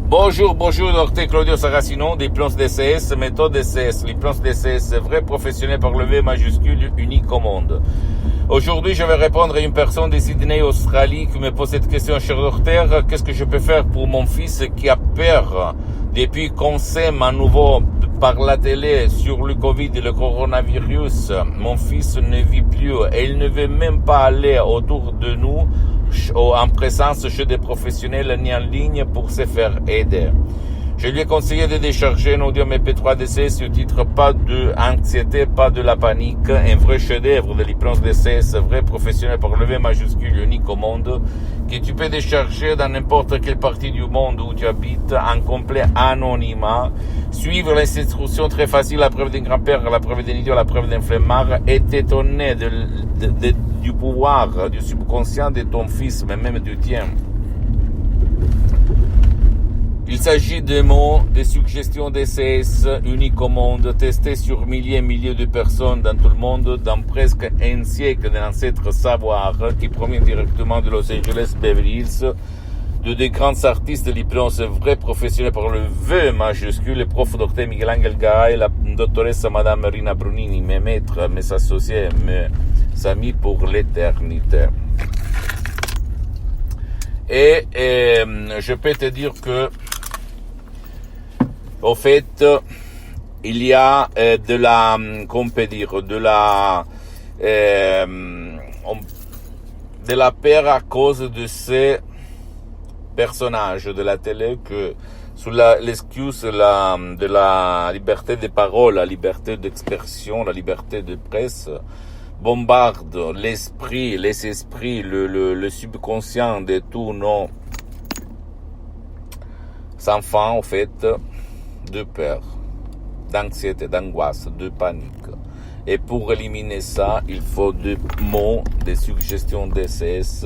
Bonjour, docteur Claudio Saracino, d'hypnose DCS, méthode DCS. L'hypnose DCS, vrai professionnel par le V majuscule, unique au monde. Aujourd'hui, je vais répondre à une personne de Sydney, Australie, qui me pose cette question, cher docteur, qu'est-ce que je peux faire pour mon fils qui a peur depuis qu'on sème à nouveau par la télé sur le Covid et le coronavirus? Mon fils ne vit plus et il ne veut même pas aller autour de nous en présence chez des professionnels ni en ligne pour se faire aider. Je lui ai conseillé de décharger un audio MP3 DCS au titre pas de anxiété, pas de la panique, un vrai chef-d'œuvre de l'hypnose DCS, vrai professionnel par le V majuscule, unique au monde, que tu peux décharger dans n'importe quelle partie du monde où tu habites en complet anonymat, suivre les instructions très faciles, la preuve d'un grand-père, la preuve d'un idiot, la preuve d'un flemmard, et t'étonner du pouvoir, du subconscient de ton fils, mais même du tien. Il s'agit de mots, de suggestions DCS uniques au monde, testés sur milliers et milliers de personnes dans tout le monde, dans presque un siècle d'ancêtres savoirs qui proviennent directement de Los Angeles, Beverly Hills, de des grands artistes de l'hypnose vrais professionnels par le V majuscule, le prof Dr Miguel Angel Garay, la doctoresse Madame Rina Brunini, mes maîtres, mes associés, mes amis pour l'éternité. Et je peux te dire que au fait, il y a de la, qu'on peut dire, de la peur à cause de ces personnages de la télé que, sous l'excuse de la liberté de parole, la liberté d'expression, la liberté de presse, bombarde l'esprit, les esprits, le subconscient de tous nos enfants, en fait, de peur, d'anxiété, d'angoisse, de panique. Et pour éliminer ça, il faut des mots, des suggestions DCS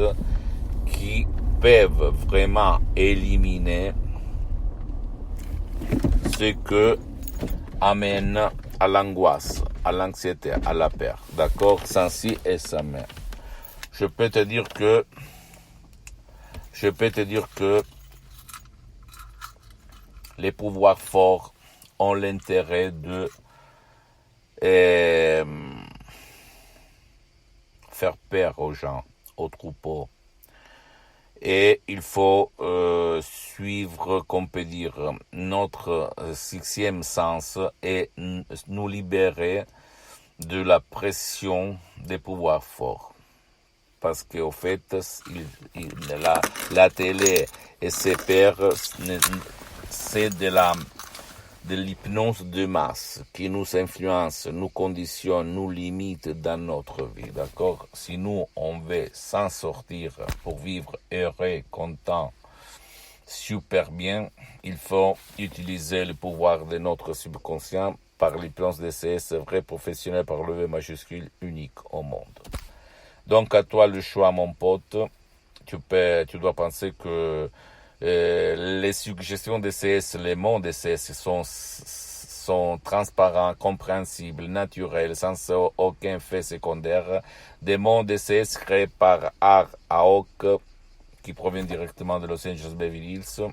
qui peuvent vraiment éliminer ce que amène à l'angoisse, à l'anxiété, à la peur. D'accord? Sans si et sans mais. Je peux te dire que les pouvoirs forts ont l'intérêt de faire peur aux gens, aux troupeaux. Et il faut suivre, qu'on peut dire, notre sixième sens et nous libérer de la pression des pouvoirs forts. Parce qu'au fait, la télé et ses pairs, c'est de l'hypnose de masse qui nous influence, nous conditionne, nous limite dans notre vie, d'accord? Si nous, on veut s'en sortir pour vivre heureux, content, super bien, il faut utiliser le pouvoir de notre subconscient par l'hypnose DCS, vrai professionnel par le V majuscule, unique au monde. Donc à toi le choix, mon pote. Tu dois penser que les suggestions DCS, les mots DCS sont transparents, compréhensibles, naturels, sans aucun fait secondaire. Des mots DCS créés par Art Aok, qui proviennent directement de Los Angeles, Beverly Hills,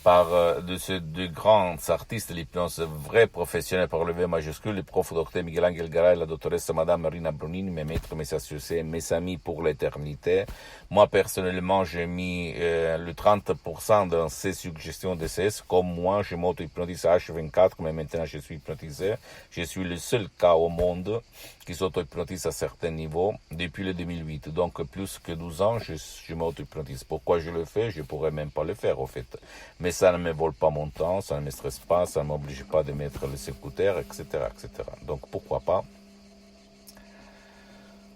par de ces deux grands artistes de l'hypnose vrais professionnels par le V majuscule, le prof Dr Miguel Angel Garay, la doctoresse Madame Rina Brunini, mes maîtres, mes associés, mes amis pour l'éternité. Moi, personnellement, j'ai mis le 30% dans ces suggestions DCS. Comme moi, je m'auto-hypnotise à H24, mais maintenant je suis hypnotisé. Je suis le seul cas au monde qui s'auto-hypnotise à certains niveaux depuis le 2008. Donc, plus que 12 ans, je m'auto-hypnotise. Pourquoi je le fais? Je pourrais même pas le faire, au fait. Mais ça ne me vole pas mon temps, ça ne me stresse pas, ça ne m'oblige pas de mettre les écouteurs, etc., etc. Donc, pourquoi pas?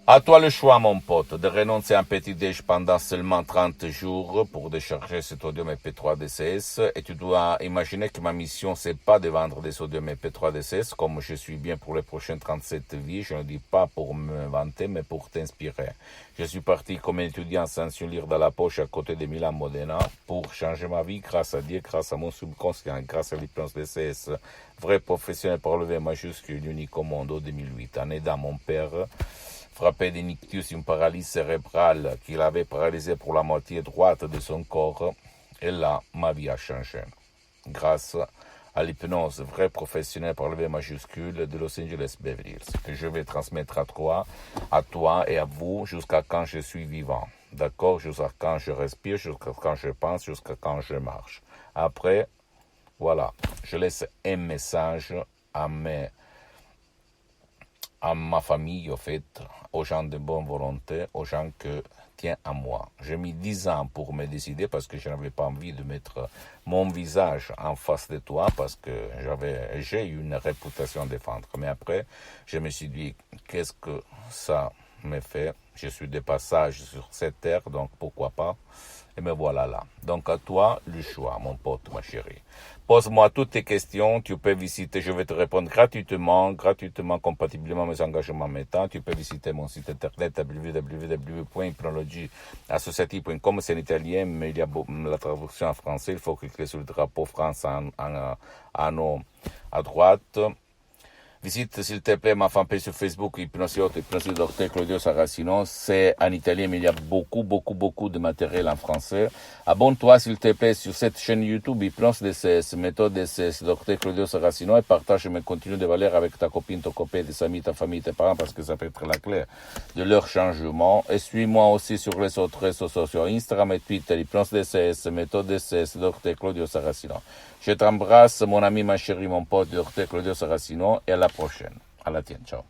À toi le choix, mon pote, de renoncer à un petit déj pendant seulement 30 jours pour décharger cet audio MP3 DCS. Et tu dois imaginer que ma mission, c'est pas de vendre des audios MP3 DCS, comme je suis bien pour les prochaines 37 vies. Je ne dis pas pour me vanter, mais pour t'inspirer. Je suis parti comme étudiant sans un livre dans la poche à côté de Milan Modena pour changer ma vie grâce à Dieu, grâce à mon subconscient, grâce à l'hypnose DCS, vrai professionnel par le V majuscule, unique au monde, en 2008, en aidant mon père frappé d'un ictus, une paralysie cérébrale qu'il avait paralysé pour la moitié droite de son corps, Et là, ma vie a changé. Grâce à l'hypnose vraie professionnelle par le V majuscule de Los Angeles Beverly Hills, que je vais transmettre à toi et à vous jusqu'à quand je suis vivant. D'accord? Jusqu'à quand je respire, jusqu'à quand je pense, jusqu'à quand je marche. Après, voilà, je laisse un message à ma famille, au fait, aux gens de bonne volonté, aux gens que tiens à moi. J'ai mis 10 ans pour me décider parce que je n'avais pas envie de mettre mon visage en face de toi parce que j'ai une réputation à défendre. Mais après, je me suis dit, qu'est-ce que ça me fait? Je suis de passage sur cette terre, donc pourquoi pas? Et me voilà là. Donc à toi le choix, mon pote, ma chérie. Pose-moi toutes tes questions, tu peux visiter, je vais te répondre gratuitement, compatiblement à mes engagements mettants. Tu peux visiter mon site internet www.hypnologieassociative.com, c'est en italien, mais il y a la traduction en français, il faut cliquer sur le drapeau France en haut à droite. Visite s'il te plaît ma fanpage sur Facebook, Hypnose Dr Claudio Saracino. C'est en italien, mais il y a beaucoup de matériel en français. Abonne-toi s'il te plaît sur cette chaîne YouTube, Hypnose DCS, méthode DCS, Dr Claudio Saracino, et partage mes contenus de valeur avec ta copine, ton copain, tes amis, ta famille, tes parents, parce que ça peut être la clé de leur changement. Et suis-moi aussi sur les autres réseaux sociaux, Instagram et Twitter, Hypnose DCS, méthode DCS, Dr Claudio Saracino. Je t'embrasse, mon ami, ma chérie, mon pote, Dr Claudio Saracino, et à la prochaine. À la tienne, ciao.